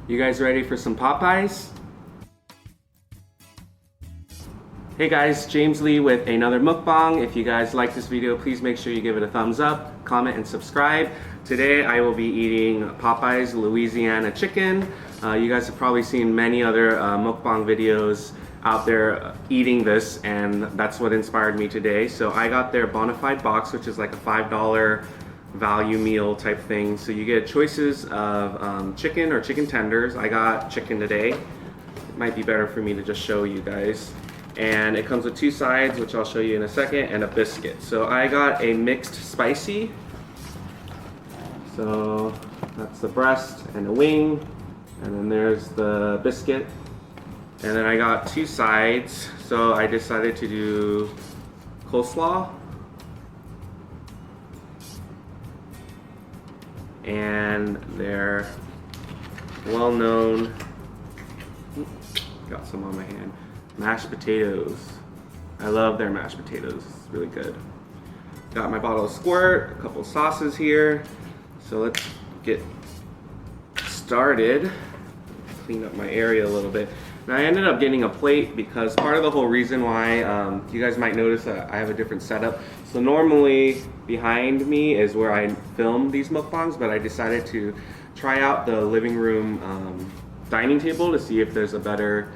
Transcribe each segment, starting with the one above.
You guys ready for some Popeyes? Hey guys, James Lee with another mukbang. If you guys like this video, please make sure you give it a thumbs up, comment, and subscribe. Today I will be eating Popeyes Louisiana chicken. You guys have probably seen many other mukbang videos out there eating this, and that's what inspired me today. So I got their Bonafide box, which is like a $5 value meal type thing. So you get choices of chicken or chicken tenders. I got chicken today. It might be better for me to just show you guys. And it comes with two sides, which I'll show you in a second, and a biscuit. So I got a mixed spicy. So that's the breast and the wing, and then there's the biscuit. And then I got two sides, so I decided to do coleslaw and their well-known, got some on my hand, mashed potatoes. I love their mashed potatoes, it's really good. Got my bottle of Squirt, a couple of sauces here. So let's get started. Clean up my area a little bit. Now I ended up getting a plate because part of the whole reason why, you guys might notice that I have a different setup. So normally behind me is where I film these mukbangs, but I decided to try out the living room dining table to see if there's a better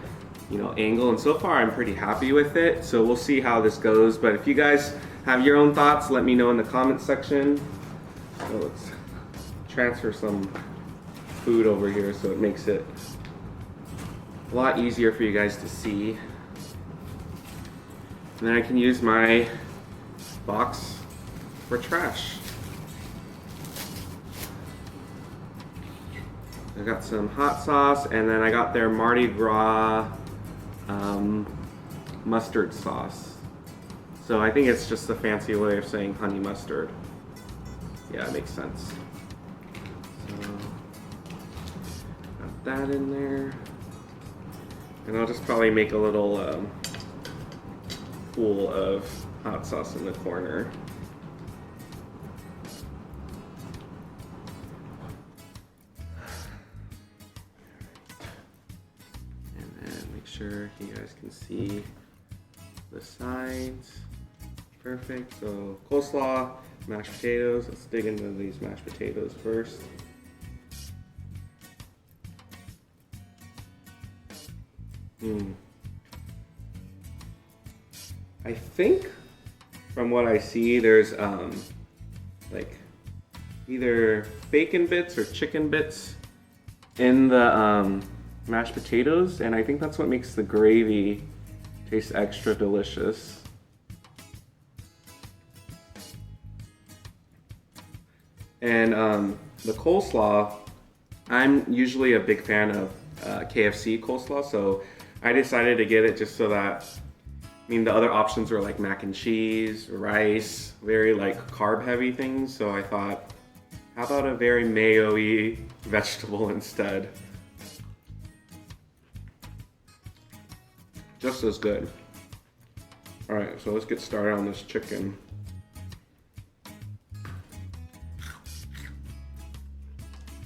angle, and so far I'm pretty happy with it. So we'll see how this goes, but if you guys have your own thoughts, let me know in the comment section. So let's transfer some food over here so it makes it a lot easier for you guys to see. And then I can use my box for trash. I got some hot sauce, and then I got their Mardi Gras mustard sauce. So I think it's just a fancy way of saying honey mustard. Yeah, it makes sense. So, got that in there. And I'll just probably make a little pool of hot sauce in the corner. And then make sure you guys can see the sides. Perfect. So coleslaw, mashed potatoes. Let's dig into these mashed potatoes first. I think from what I see, there's like either bacon bits or chicken bits in the mashed potatoes, and I think that's what makes the gravy taste extra delicious. And the coleslaw, I'm usually a big fan of KFC coleslaw, so I decided to get it just so that, the other options were like mac and cheese, rice, very like carb heavy things, so I thought, how about a very mayo-y vegetable instead? Just as good. Alright, so let's get started on this chicken.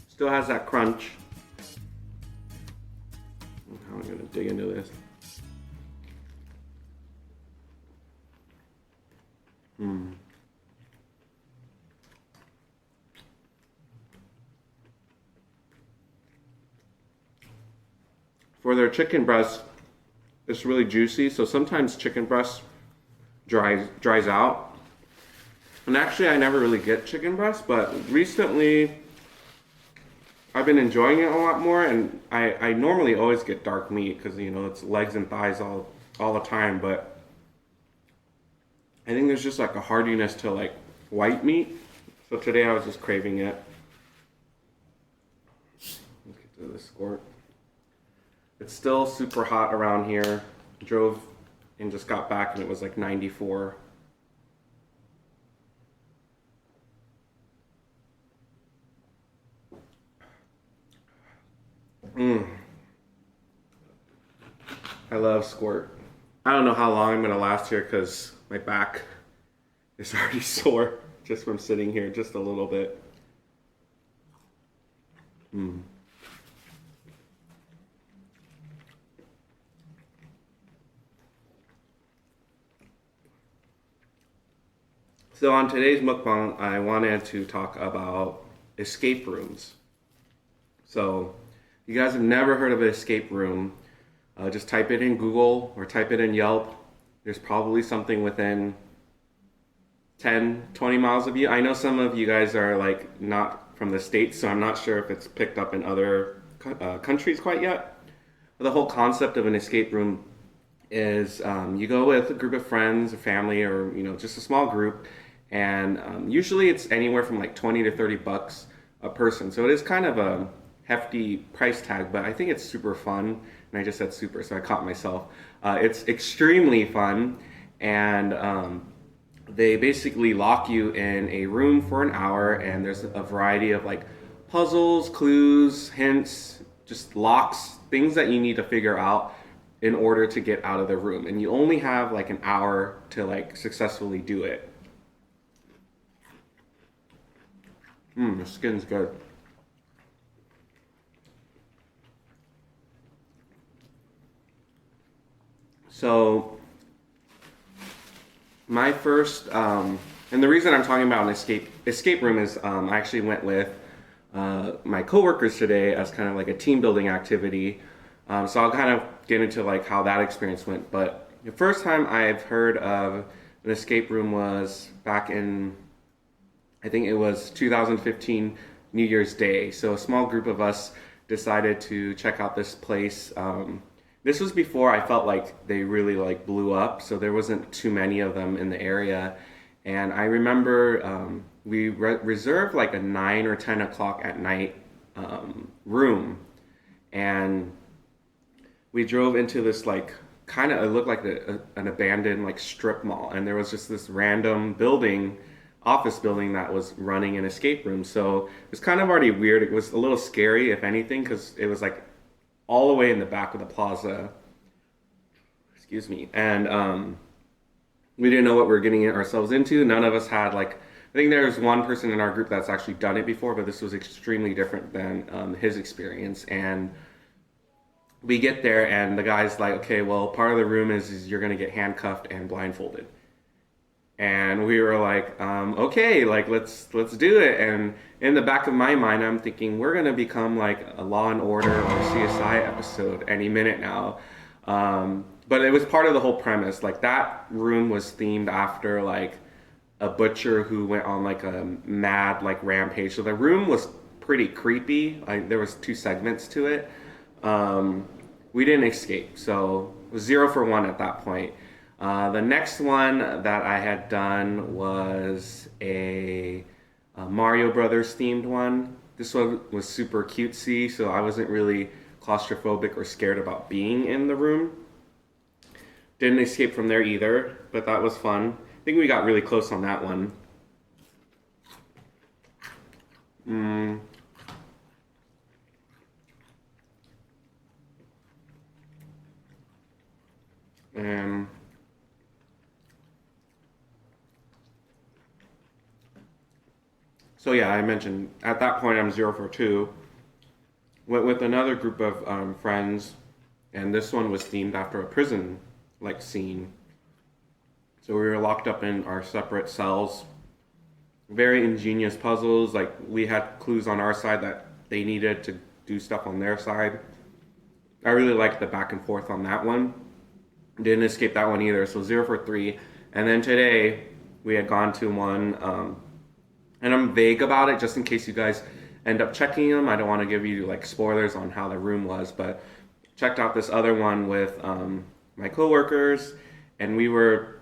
Still has that crunch. How am I gonna dig into this? For their chicken breast, it's really juicy. So sometimes chicken breast dries out. And actually, I never really get chicken breast, but recently I've been enjoying it a lot more. And I normally always get dark meat because it's legs and thighs all the time. But I think there's just like a hardiness to like white meat. So today I was just craving it. Let's get to the Squirt. It's still super hot around here. Drove and just got back and it was like 94. I love Squirt. I don't know how long I'm gonna last here because my back is already sore just from sitting here just a little bit. So on today's mukbang, I wanted to talk about escape rooms. So if you guys have never heard of an escape room, just type it in Google or type it in Yelp. There's probably something within 10, 20 miles of you. I know some of you guys are like not from the States, so I'm not sure if it's picked up in other countries quite yet. But the whole concept of an escape room is you go with a group of friends, a family, or just a small group, and usually it's anywhere from like 20 to 30 bucks a person. So it is kind of a hefty price tag, but I think it's super fun. And I just said super, so I caught myself. It's extremely fun, and they basically lock you in a room for an hour, and there's a variety of like puzzles, clues, hints, just locks, things that you need to figure out in order to get out of the room. And you only have like an hour to like successfully do it. The skin's good. So my first, and the reason I'm talking about an escape room is I actually went with my coworkers today as kind of like a team building activity. So I'll kind of get into like how that experience went. But the first time I've heard of an escape room was back in, I think it was 2015 New Year's Day. So a small group of us decided to check out this place. This was before I felt like they really like blew up, so there wasn't too many of them in the area. And I remember we reserved like a 9 or 10 o'clock at night room, and we drove into this like kind of, it looked like an abandoned like strip mall, and there was just this random building, office building, that was running an escape room. So it was kind of already weird. It was a little scary, if anything, because it was like all the way in the back of the plaza. Excuse me. And we didn't know what we were getting ourselves into. None of us had like, I think there's one person in our group that's actually done it before, but this was extremely different than his experience. And we get there, and the guy's like, okay, well, part of the room is you're going to get handcuffed and blindfolded. And we were like, okay, like let's do it. And in the back of my mind, I'm thinking we're gonna become like a Law and Order or CSI episode any minute now. But it was part of the whole premise. Like that room was themed after like a butcher who went on like a mad like rampage. So the room was pretty creepy. Like there was 2 segments to it. We didn't escape, so it was 0 for 1 at that point. The next one that I had done was a Mario Brothers themed one. This one was super cutesy, so I wasn't really claustrophobic or scared about being in the room. Didn't escape from there either, but that was fun. I think we got really close on that one. And so yeah, I mentioned at that point I'm 0 for 2. Went with another group of friends, and this one was themed after a prison like scene. So we were locked up in our separate cells. Very ingenious puzzles. Like we had clues on our side that they needed to do stuff on their side. I really liked the back and forth on that one. Didn't escape that one either. So 0 for 3. And then today we had gone to one. And I'm vague about it just in case you guys end up checking them. I don't want to give you like spoilers on how the room was, but checked out this other one with my coworkers, and we were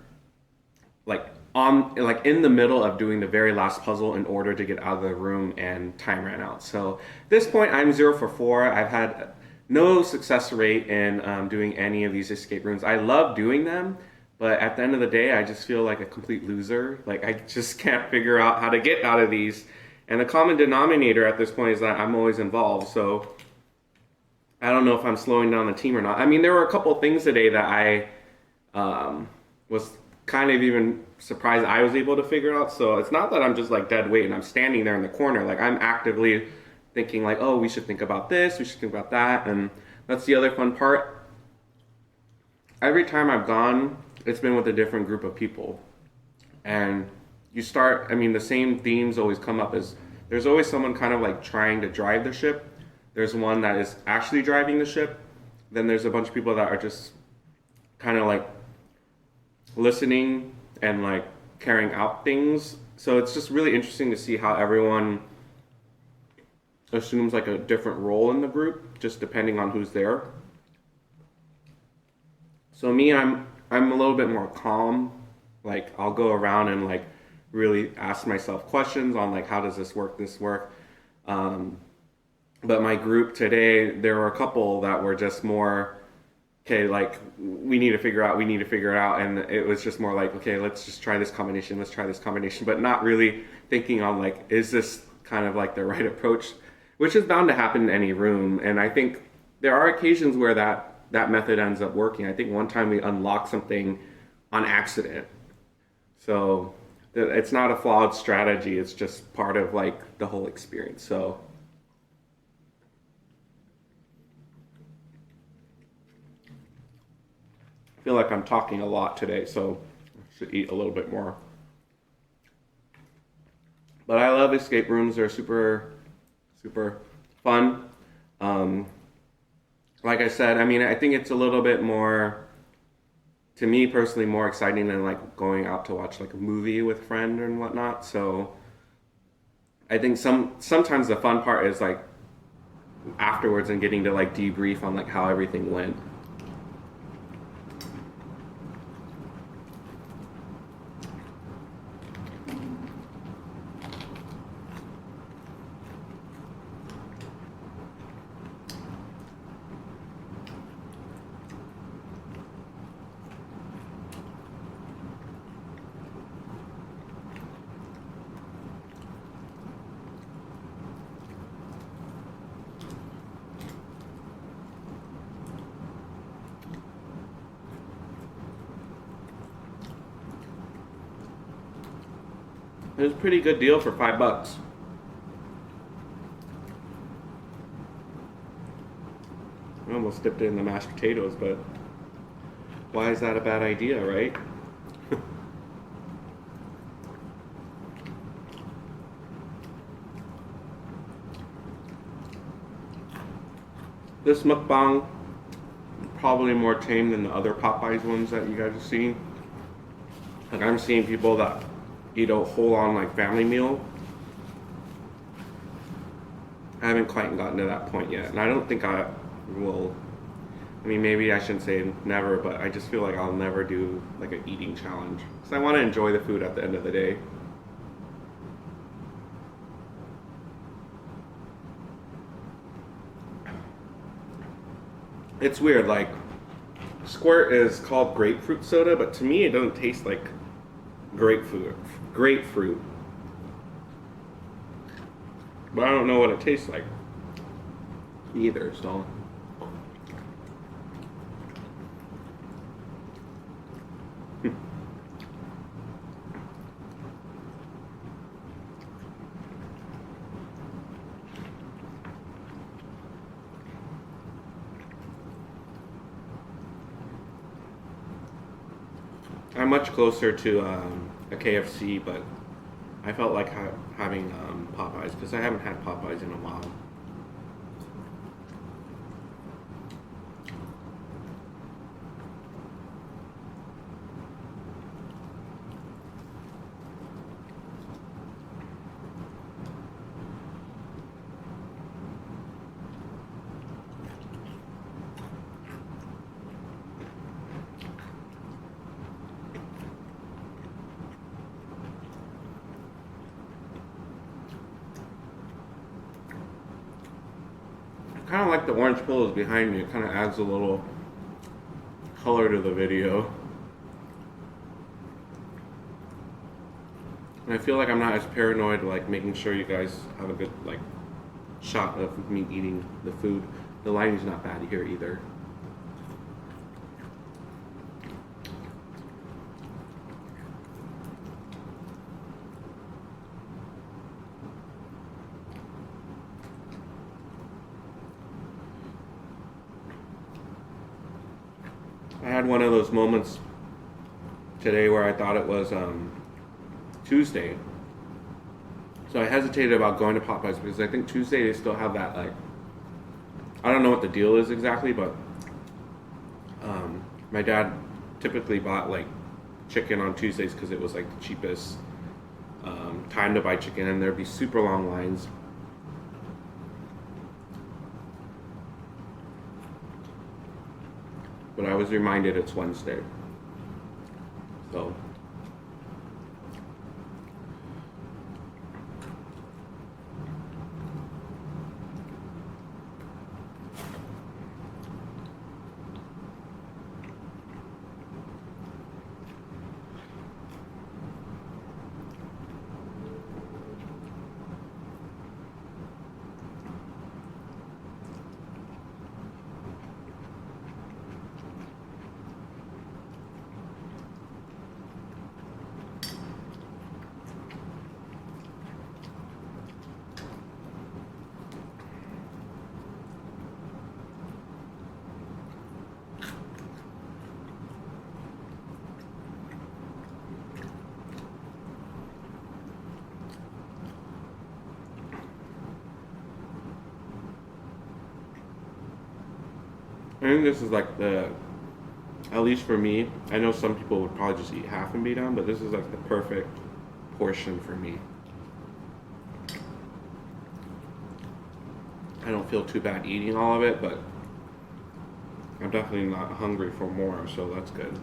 like in the middle of doing the very last puzzle in order to get out of the room, and time ran out. So at this point I'm 0 for 4. I've had no success rate in doing any of these escape rooms. I love doing them, but at the end of the day, I just feel like a complete loser. Like I just can't figure out how to get out of these. And the common denominator at this point is that I'm always involved. So I don't know if I'm slowing down the team or not. I mean, there were a couple things today that I was kind of even surprised I was able to figure out. So it's not that I'm just like dead weight and I'm standing there in the corner. Like I'm actively thinking like, oh, we should think about this, we should think about that. And that's the other fun part. Every time I've gone, it's been with a different group of people. And you start, I mean, the same themes always come up as there's always someone kind of like trying to drive the ship. There's one that is actually driving the ship. Then there's a bunch of people that are just kind of like listening and like carrying out things. So it's just really interesting to see how everyone assumes like a different role in the group, just depending on who's there. So me, I'm a little bit more calm. Like I'll go around and like really ask myself questions on like how does this work. But my group today, there were a couple that were just more, okay, like we need to figure it out, and it was just more like, okay, let's just try this combination, but not really thinking on like, is this kind of like the right approach, which is bound to happen in any room. And I think there are occasions where that method ends up working. I think one time we unlocked something on accident. So it's not a flawed strategy, it's just part of like the whole experience. So I feel like I'm talking a lot today, so I should eat a little bit more. But I love escape rooms. They're super, super fun. Like I said, I mean, I think it's a little bit more, to me personally, more exciting than like going out to watch like a movie with a friend and whatnot. So I think sometimes the fun part is like afterwards and getting to like debrief on like how everything went. It was a pretty good deal for $5. I almost dipped it in the mashed potatoes, but why is that a bad idea, right? This mukbang probably more tame than the other Popeyes ones that you guys have seen. Like I'm seeing people that eat a whole on like family meal. I haven't quite gotten to that point yet, and I don't think I will. I mean, maybe I shouldn't say never, but I just feel like I'll never do like an eating challenge because I want to enjoy the food at the end of the day. It's weird, like Squirt is called grapefruit soda, but to me it doesn't taste like grapefruit. But I don't know what it tastes like either, so. I'm much closer to a KFC, but I felt like having Popeyes because I haven't had Popeyes in a while. Kind of like the orange pillows behind me. It kind of adds a little color to the video. And I feel like I'm not as paranoid, like making sure you guys have a good like shot of me eating the food. The lighting's not bad here either. I had one of those moments today where I thought it was Tuesday. So I hesitated about going to Popeyes because I think Tuesday they still have that, like, I don't know what the deal is exactly, but my dad typically bought like chicken on Tuesdays because it was like the cheapest time to buy chicken, and there'd be super long lines. But I was reminded it's Wednesday. So I think this is like at least for me, I know some people would probably just eat half and be done, but this is like the perfect portion for me. I don't feel too bad eating all of it, but I'm definitely not hungry for more, so that's good.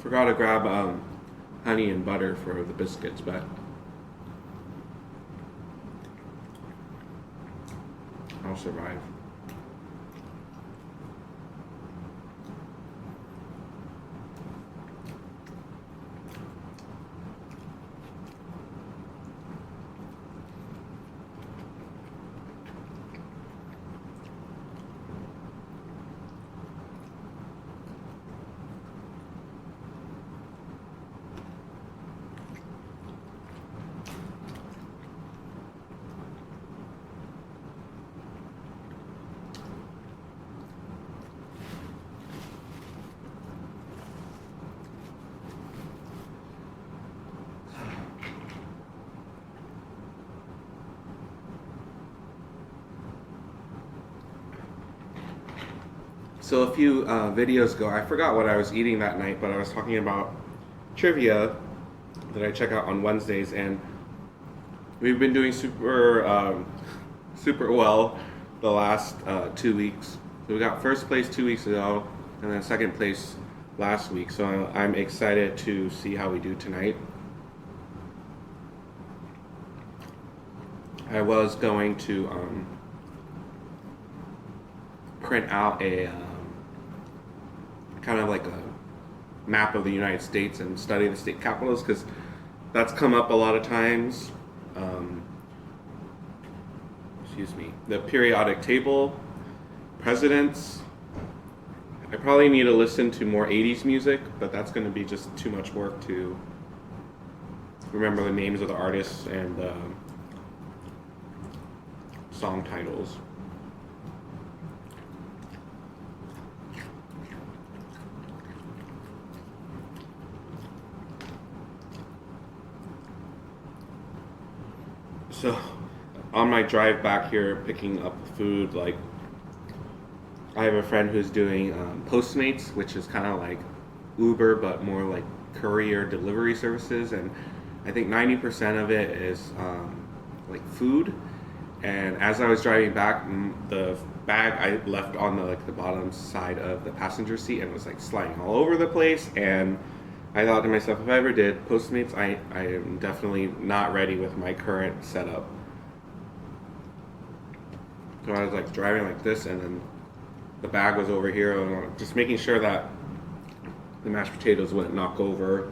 Forgot to grab honey and butter for the biscuits, but I'll survive. So a few videos ago, I forgot what I was eating that night, but I was talking about trivia that I check out on Wednesdays, and we've been doing super well the last 2 weeks. So we got first place 2 weeks ago, and then second place last week. So I'm excited to see how we do tonight. I was going to print out a kind of like a map of the United States and study the state capitals, because that's come up a lot of times. Excuse me. The periodic table, presidents. I probably need to listen to more 80s music, but that's going to be just too much work to remember the names of the artists and song titles. So on my drive back here picking up food, like, I have a friend who's doing Postmates, which is kind of like Uber but more like courier delivery services, and I think 90% of it is like food. And as I was driving back, the bag I left on the bottom side of the passenger seat and was like sliding all over the place. And I thought to myself, if I ever did Postmates, I am definitely not ready with my current setup. So I was like driving like this, and then the bag was over here, and just making sure that the mashed potatoes wouldn't knock over.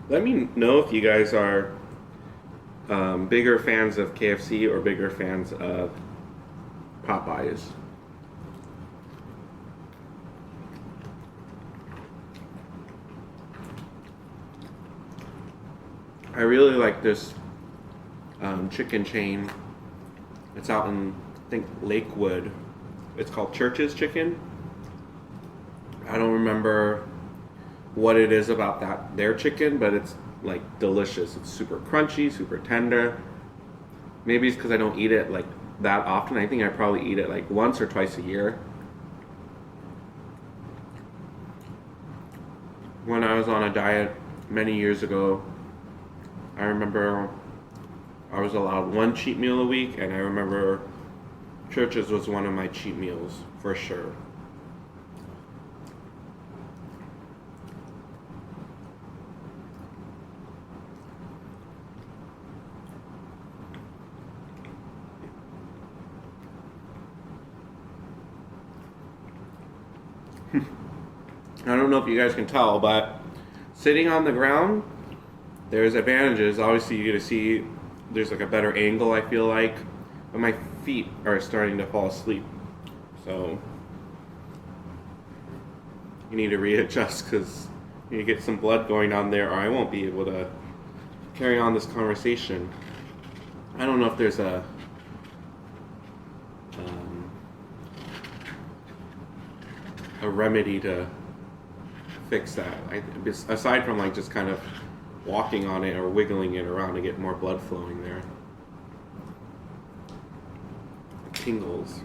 Let me know if you guys are bigger fans of KFC or bigger fans of Popeyes. I really like this chicken chain. It's out in, I think, Lakewood. It's called Church's Chicken. I don't remember what it is about their chicken, but it's like delicious. It's super crunchy, super tender. Maybe it's because I don't eat it like that often. I think I probably eat it like once or twice a year. When I was on a diet many years ago, I remember I was allowed one cheat meal a week, and I remember Church's was one of my cheat meals for sure. I don't know if you guys can tell, but sitting on the ground, there's advantages. Obviously, you get to see there's like a better angle, I feel like, but my feet are starting to fall asleep. So you need to readjust because you need to get some blood going on there, or I won't be able to carry on this conversation. I don't know if there's a remedy to fix that. Aside from like just kind of walking on it or wiggling it around to get more blood flowing there. Tingles.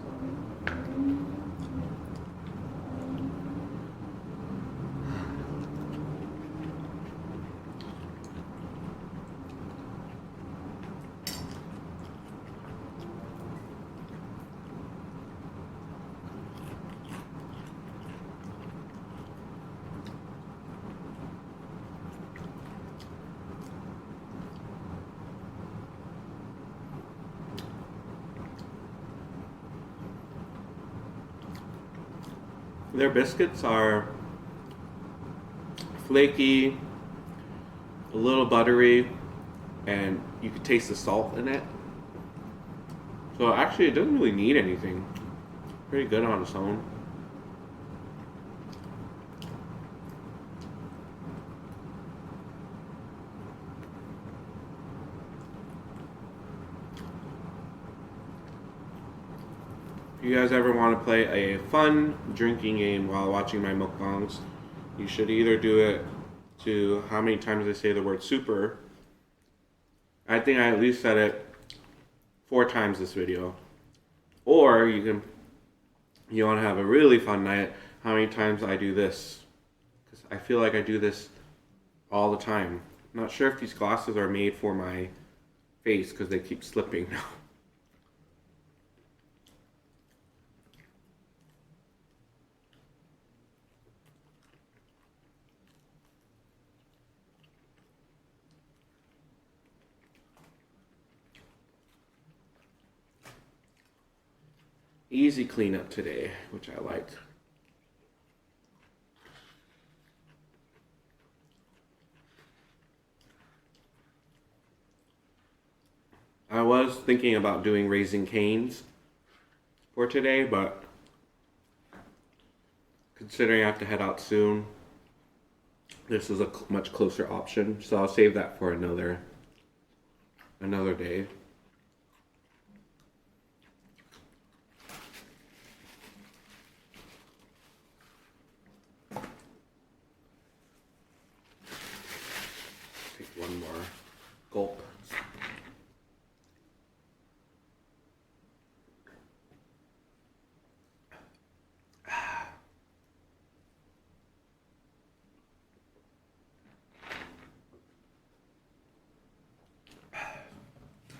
Their biscuits are flaky, a little buttery, and you can taste the salt in it. So actually it doesn't really need anything. Pretty good on its own. If you guys ever want to play a fun drinking game while watching my mukbangs, you should either do it to how many times I say the word super. I think I at least said it 4 times this video. Or you want to have a really fun night, how many times I do this. Because I feel like I do this all the time. I'm not sure if these glasses are made for my face because they keep slipping now. Easy cleanup today, which I like. I was thinking about doing Raising Cane's for today, but considering I have to head out soon, this is a much closer option, so I'll save that for another day. One more gulp.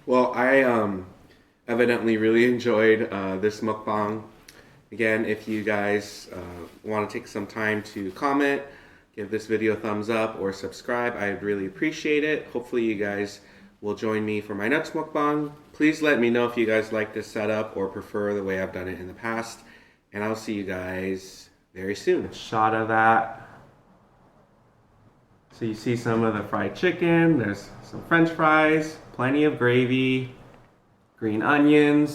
Well, I evidently really enjoyed this mukbang. Again, if you guys want to take some time to comment, give this video a thumbs up or subscribe, I'd really appreciate it. Hopefully you guys will join me for my next mukbang. Please let me know if you guys like this setup or prefer the way I've done it in the past. And I'll see you guys very soon. A shot of that. So you see some of the fried chicken, there's some French fries, plenty of gravy, green onions.